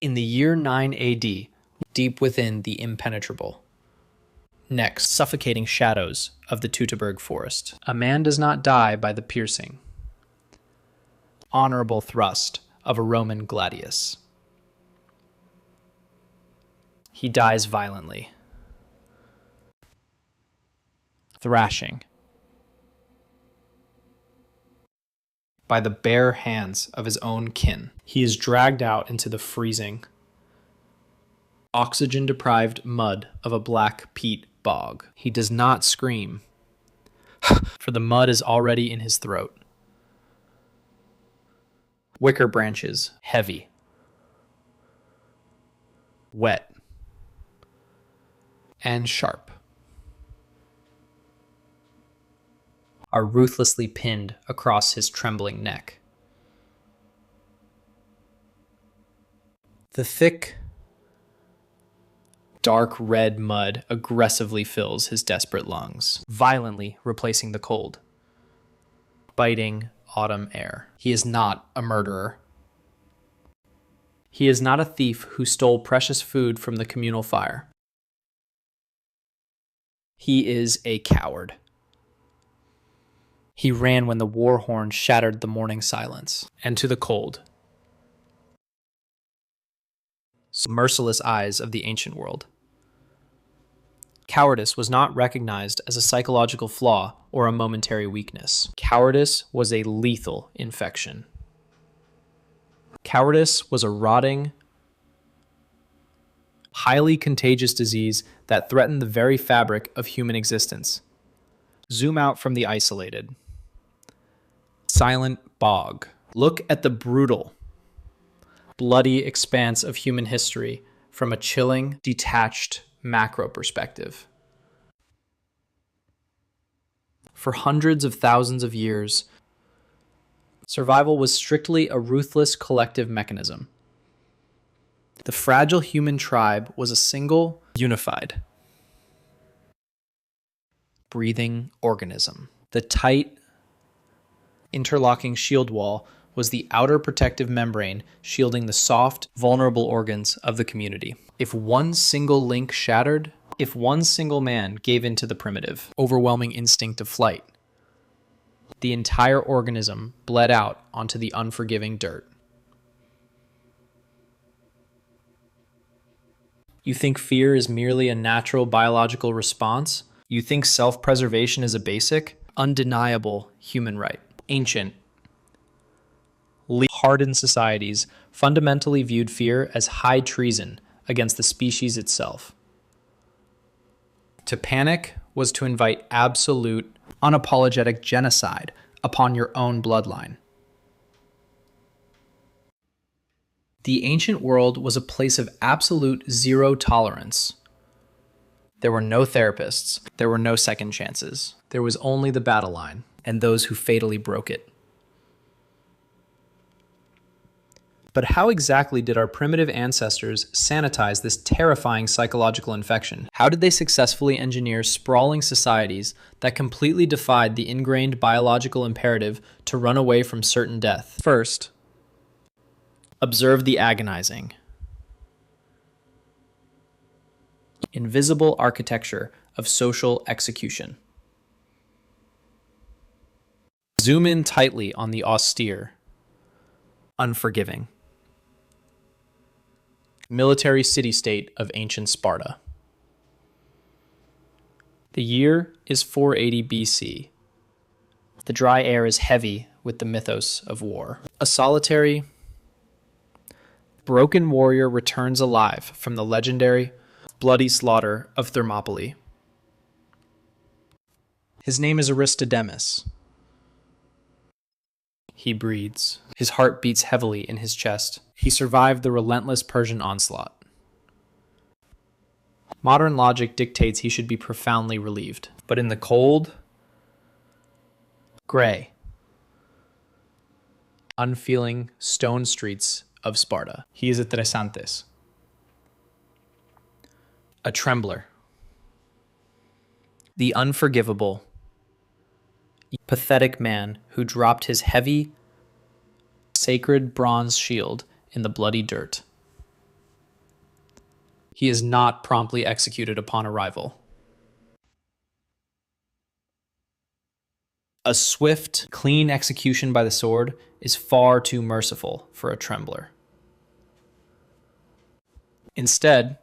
In the year 9 AD, deep within the impenetrable, next, suffocating shadows of the Teutoburg forest, a man does not die by the piercing, honorable thrust of a Roman gladius. He dies violently, thrashing, by the bare hands of his own kin. He is dragged out into the freezing, oxygen-deprived mud of a black peat bog. He does not scream, for the mud is already in his throat. Wicker branches, heavy, wet, and sharp, are ruthlessly pinned across his trembling neck. The thick, dark red mud aggressively fills his desperate lungs, violently replacing the cold, biting autumn air. He is not a murderer. He is not a thief who stole precious food from the communal fire. He is a coward. He ran when the war horn shattered the morning silence, and to the cold, merciless eyes of the ancient world. Cowardice was not recognized as a psychological flaw or a momentary weakness. Cowardice was a lethal infection. Cowardice was a rotting, highly contagious disease that threatened the very fabric of human existence. Zoom out from the isolated, silent bog. Look at the brutal, bloody expanse of human history from a chilling, detached macro perspective. For hundreds of thousands of years, survival was strictly a ruthless collective mechanism. The fragile human tribe was a single, unified, breathing organism. The tight, interlocking shield wall was the outer protective membrane shielding the soft, vulnerable organs of the community. If one single link shattered, if one single man gave in to the primitive, overwhelming instinct of flight, the entire organism bled out onto the unforgiving dirt. You think fear is merely a natural biological response? You think self-preservation is a basic, undeniable human right? Ancient, hardened societies fundamentally viewed fear as high treason against the species itself. To panic was to invite absolute, unapologetic genocide upon your own bloodline. The ancient world was a place of absolute zero tolerance. There were no therapists. There were no second chances. There was only the battle line and those who fatally broke it. But how exactly did our primitive ancestors sanitize this terrifying psychological infection? How did they successfully engineer sprawling societies that completely defied the ingrained biological imperative to run away from certain death? First, observe the agonizing, invisible architecture of social execution. Zoom in tightly on the austere, unforgiving, military city-state of ancient Sparta. The year is 480 BC. The dry air is heavy with the mythos of war. A solitary, broken warrior returns alive from the legendary, bloody slaughter of Thermopylae. His name is Aristodemus. He breathes. His heart beats heavily in his chest. He survived the relentless Persian onslaught. Modern logic dictates he should be profoundly relieved. But in the cold, gray, unfeeling stone streets of Sparta, he is a tresantes, a trembler, the unforgivable, pathetic man who dropped his heavy, sacred bronze shield in the bloody dirt. He is not promptly executed upon arrival. A swift, clean execution by the sword is far too merciful for a trembler. Instead,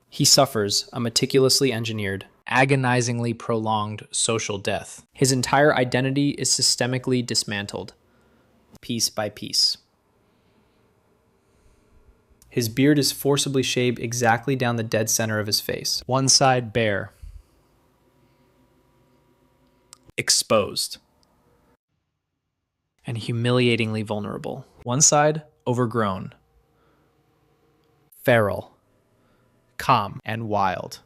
he suffers a meticulously engineered, agonizingly prolonged social death. His entire identity is systemically dismantled, piece by piece. His beard is forcibly shaved exactly down the dead center of his face, one side bare, exposed, and humiliatingly vulnerable. One side overgrown, feral, calm, and wild.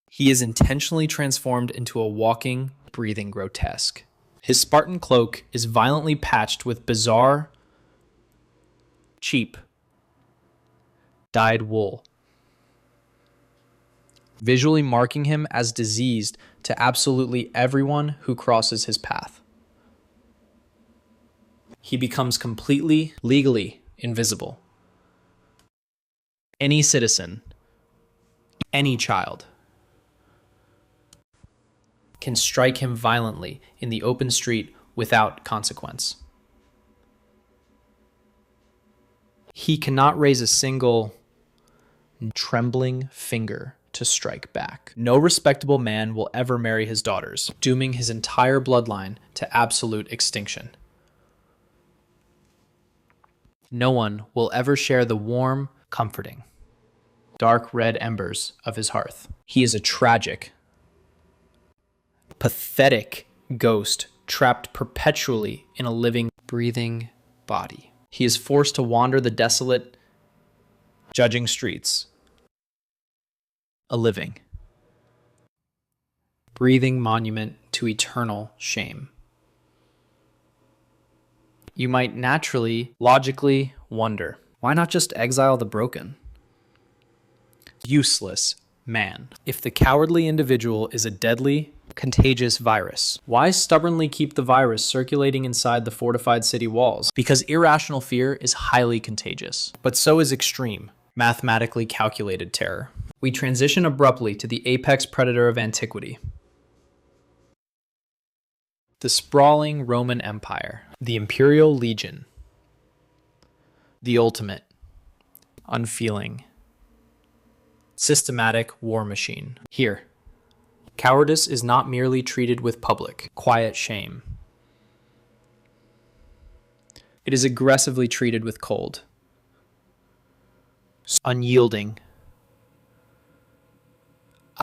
He is intentionally transformed into a walking, breathing grotesque. His Spartan cloak is violently patched with bizarre, cheap, dyed wool, visually marking him as diseased to absolutely everyone who crosses his path. He becomes completely, legally invisible. Any citizen, any child, can strike him violently in the open street without consequence. He cannot raise a single trembling finger to strike back. No respectable man will ever marry his daughters, dooming his entire bloodline to absolute extinction. No one will ever share the warm, comforting, dark red embers of his hearth. He is a tragic, pathetic ghost trapped perpetually in a living, breathing body. He is forced to wander the desolate, judging streets, a living, breathing monument to eternal shame. You might naturally, logically wonder, why not just exile the broken? Useless man. If the cowardly individual is a deadly, contagious virus, why stubbornly keep the virus circulating inside the fortified city walls? Because irrational fear is highly contagious, but so is extreme, mathematically calculated terror. We transition abruptly to the apex predator of antiquity. The sprawling Roman Empire, the Imperial Legion, the ultimate, unfeeling, systematic war machine. Here, cowardice is not merely treated with public, quiet shame. It is aggressively treated with cold, unyielding,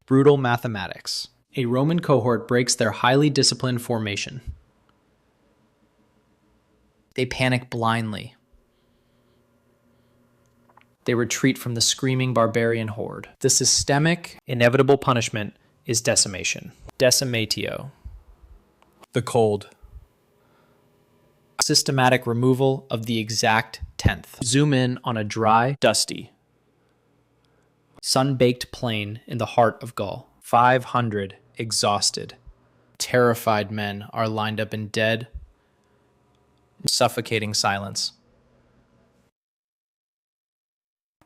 brutal mathematics. A Roman cohort breaks their highly disciplined formation. They panic blindly. They retreat from the screaming barbarian horde. The systemic, inevitable punishment is decimation. Decimatio. The cold. Systematic removal of the exact tenth. Zoom in on a dry, dusty, sun-baked plain in the heart of Gaul. 500 exhausted, terrified men are lined up in dead, suffocating silence.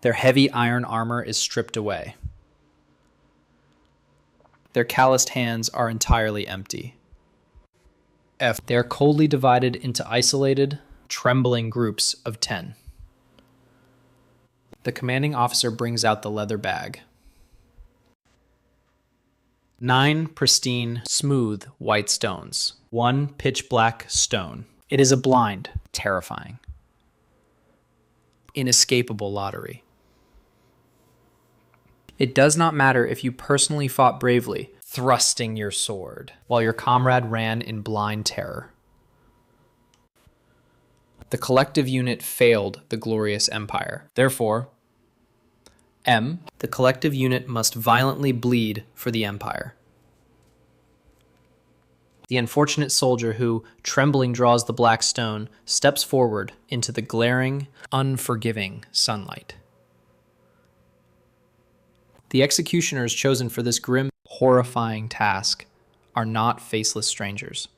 Their heavy iron armor is stripped away. Their calloused hands are entirely empty. They are coldly divided into isolated, trembling groups of 10. The commanding officer brings out the leather bag. 9 pristine, smooth, white stones. 1 pitch-black stone. It is a blind, terrifying, inescapable lottery. It does not matter if you personally fought bravely, thrusting your sword, while your comrade ran in blind terror. The collective unit failed the glorious empire. Therefore, the collective unit must violently bleed for the empire. The unfortunate soldier who, trembling, draws the black stone, steps forward into the glaring, unforgiving sunlight. The executioners chosen for this grim, horrifying task are not faceless strangers.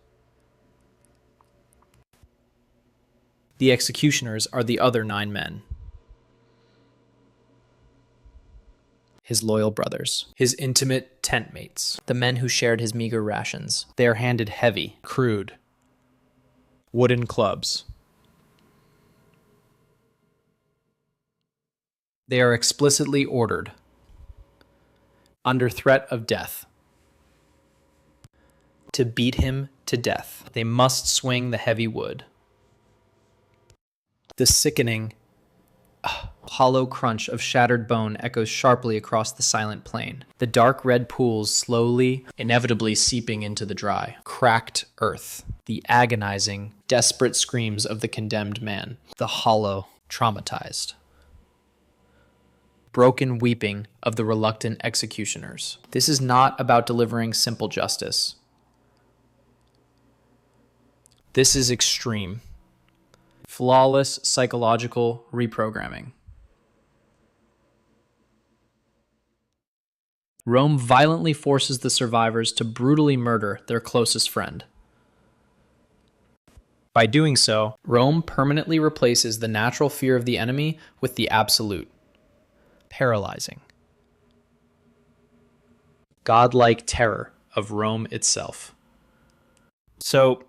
The executioners are the other 9 men. his loyal brothers, his intimate tent mates, the men who shared his meager rations. They are handed heavy, crude, wooden clubs. They are explicitly ordered, under threat of death, to beat him to death. They must swing the heavy wood. The sickening, hollow crunch of shattered bone echoes sharply across the silent plain. The dark red pools slowly, inevitably seeping into the dry, cracked earth. The agonizing, desperate screams of the condemned man. The hollow, traumatized, broken weeping of the reluctant executioners. This is not about delivering simple justice. This is extreme, flawless psychological reprogramming. Rome violently forces the survivors to brutally murder their closest friend. By doing so, Rome permanently replaces the natural fear of the enemy with the absolute, paralyzing, godlike terror of Rome itself. So,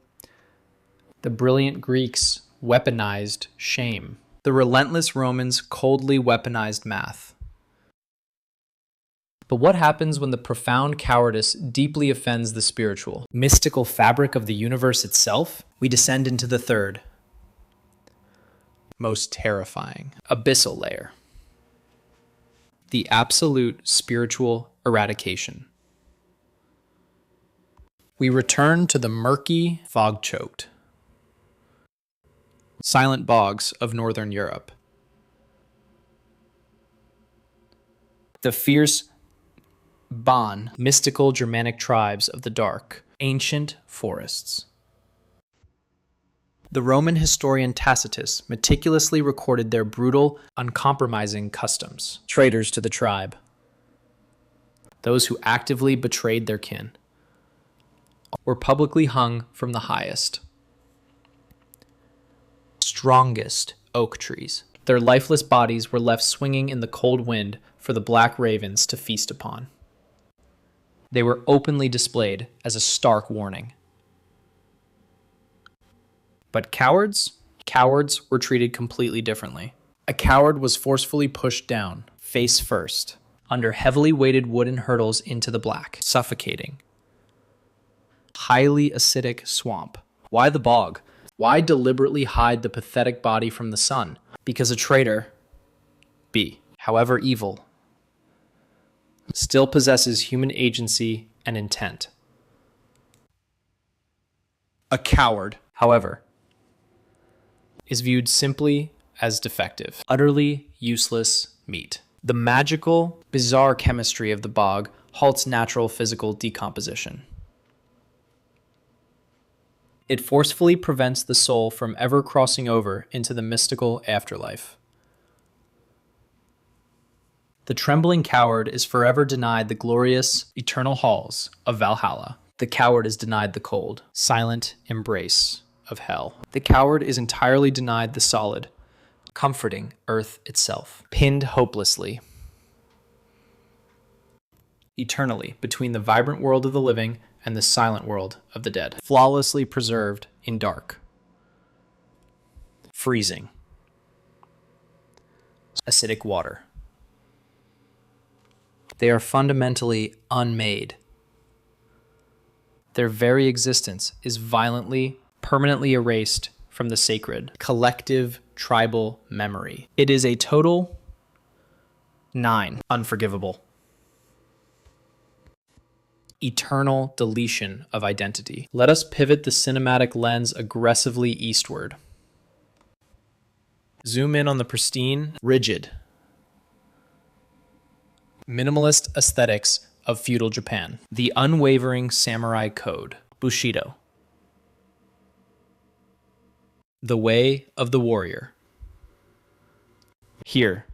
the brilliant Greeks weaponized shame. The relentless Romans coldly weaponized math. But what happens when the profound cowardice deeply offends the spiritual, mystical fabric of the universe itself? We descend into the third, most terrifying, abyssal layer. The absolute spiritual eradication. We return to the murky, fog-choked, silent bogs of northern Europe. The fierce Ban, mystical Germanic tribes of the dark, ancient forests. The Roman historian Tacitus meticulously recorded their brutal, uncompromising customs. Traitors to the tribe, those who actively betrayed their kin, were publicly hung from the highest, strongest oak trees. Their lifeless bodies were left swinging in the cold wind for the black ravens to feast upon. They were openly displayed as a stark warning. But cowards were treated completely differently. A coward was forcefully pushed down, face first, under heavily weighted wooden hurdles into the black, suffocating. Highly acidic swamp. Why the bog? Why deliberately hide the pathetic body from the sun? Because a traitor, however evil, still possesses human agency and intent. A coward, however, is viewed simply as defective, utterly useless meat. The magical, bizarre chemistry of the bog halts natural physical decomposition. It forcefully prevents the soul from ever crossing over into the mystical afterlife. The trembling coward is forever denied the glorious, eternal halls of Valhalla. The coward is denied the cold, silent embrace of hell. The coward is entirely denied the solid, comforting earth itself, pinned hopelessly, eternally between the vibrant world of the living and the silent world of the dead, flawlessly preserved in dark, freezing, acidic water. They are fundamentally unmade. Their very existence is violently, permanently erased from the sacred, collective, tribal memory. It is a total 9, unforgivable, eternal deletion of identity. Let us pivot the cinematic lens aggressively eastward. Zoom in on the pristine, rigid, minimalist aesthetics of feudal Japan. The unwavering samurai code, Bushido. The way of the warrior. Here,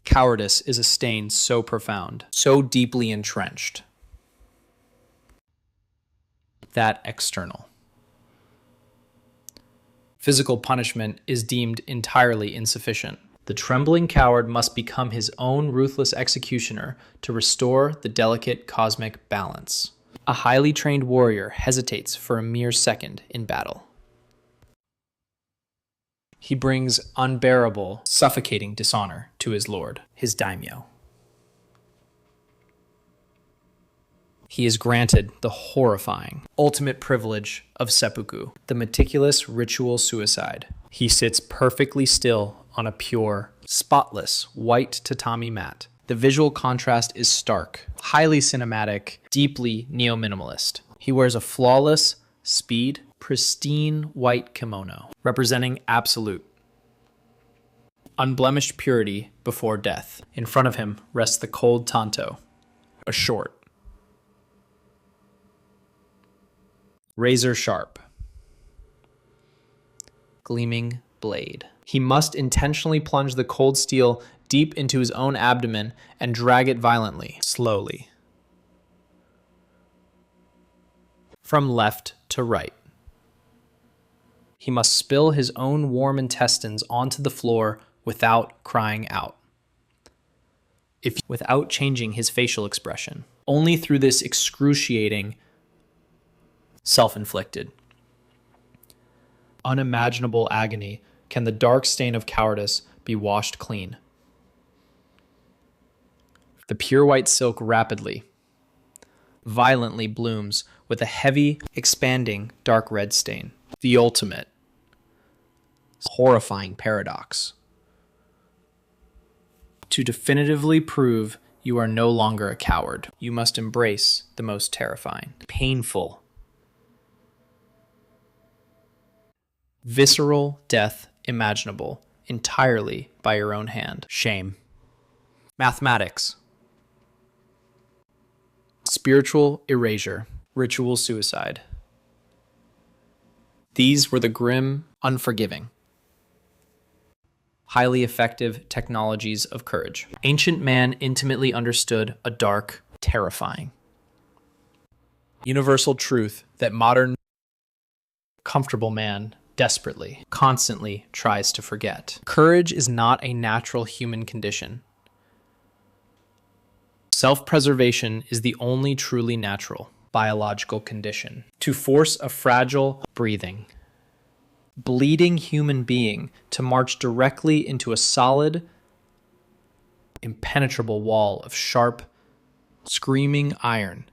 cowardice is a stain so profound, so deeply entrenched, that external. Physical punishment is deemed entirely insufficient. The trembling coward must become his own ruthless executioner to restore the delicate cosmic balance. A highly trained warrior hesitates for a mere second in battle. He brings unbearable, suffocating dishonor to his lord, his daimyo. He is granted the horrifying, ultimate privilege of seppuku, the meticulous ritual suicide. He sits perfectly still on a pure, spotless, white tatami mat. The visual contrast is stark, highly cinematic, deeply neo-minimalist. He wears a flawless, speed, pristine white kimono, representing absolute, unblemished purity before death. In front of him rests the cold tanto, a short, razor sharp, gleaming blade. He must intentionally plunge the cold steel deep into his own abdomen and drag it violently, slowly, from left to right. He must spill his own warm intestines onto the floor without crying out, without changing his facial expression. Only through this excruciating, self-inflicted, unimaginable agony can the dark stain of cowardice be washed clean. The pure white silk rapidly, violently blooms with a heavy, expanding dark red stain. The ultimate, horrifying paradox. To definitively prove you are no longer a coward, you must embrace the most terrifying, painful, visceral death imaginable, entirely by your own hand. Shame. Mathematics. Spiritual erasure. Ritual suicide. These were the grim, unforgiving, highly effective technologies of courage. Ancient man intimately understood a dark, terrifying, universal truth that modern, comfortable man desperately, constantly tries to forget. Courage is not a natural human condition. Self-preservation is the only truly natural biological condition. To force a fragile, breathing, bleeding human being to march directly into a solid, impenetrable wall of sharp, screaming iron.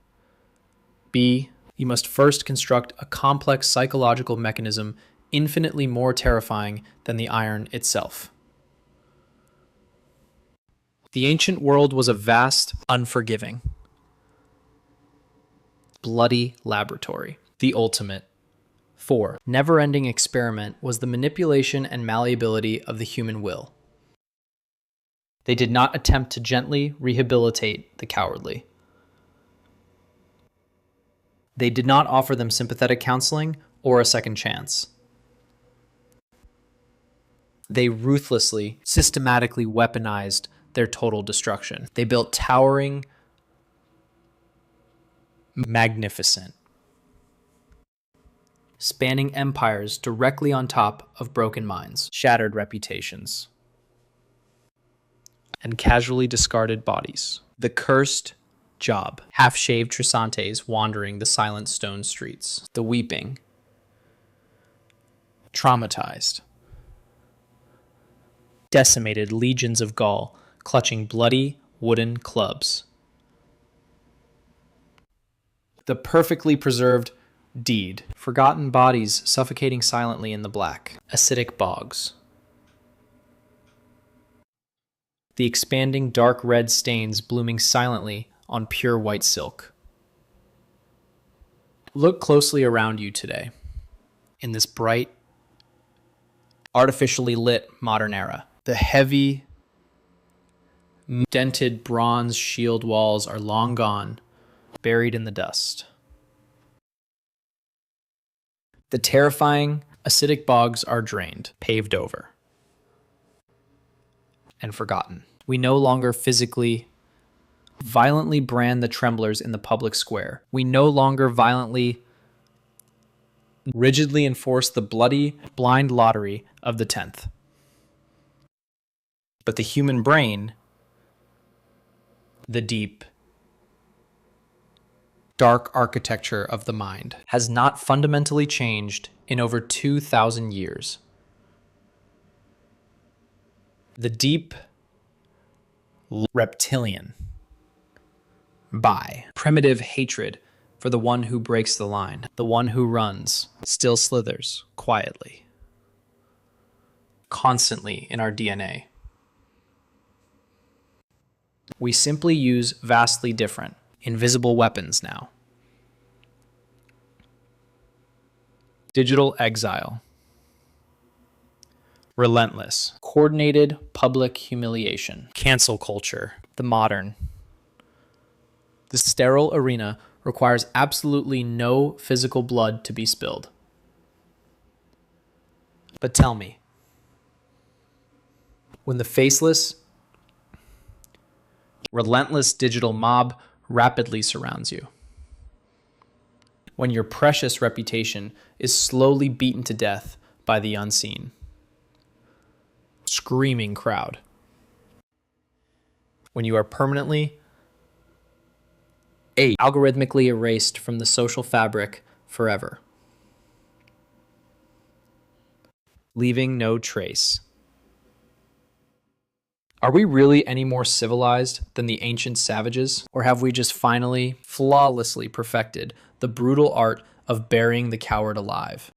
B, you must first construct a complex psychological mechanism infinitely more terrifying than the iron itself. The ancient world was a vast, unforgiving, bloody laboratory. The ultimate, 4, never-ending experiment was the manipulation and malleability of the human will. They did not attempt to gently rehabilitate the cowardly. They did not offer them sympathetic counseling or a second chance. They ruthlessly, systematically weaponized their total destruction. They built towering, magnificent, spanning empires directly on top of broken minds, shattered reputations, and casually discarded bodies. The cursed job. Half-shaved Trisantes wandering the silent stone streets. The weeping, traumatized, decimated legions of Gaul clutching bloody wooden clubs. The perfectly preserved deed. Forgotten bodies suffocating silently in the black. Acidic bogs. The expanding dark red stains blooming silently on pure white silk. Look closely around you today, in this bright, artificially lit modern era. The heavy, dented bronze shield walls are long gone, buried in the dust. The terrifying, acidic bogs are drained, paved over, and forgotten. We no longer physically, violently brand the tremblers in the public square. We no longer violently, rigidly enforce the bloody, blind lottery of the 10th. But the human brain, the deep, dark architecture of the mind, has not fundamentally changed in over 2,000 years. The deep reptilian, primitive hatred for the one who breaks the line, the one who runs, still slithers quietly, constantly in our DNA. We simply use vastly different, invisible weapons now. Digital exile. Relentless. Coordinated public humiliation. Cancel culture. The modern. The sterile arena requires absolutely no physical blood to be spilled. But tell me, when the faceless, relentless digital mob rapidly surrounds you, when your precious reputation is slowly beaten to death by the unseen, screaming crowd, when you are permanently algorithmically erased from the social fabric forever, leaving no trace. Are we really any more civilized than the ancient savages? Or have we just finally, flawlessly perfected the brutal art of burying the coward alive?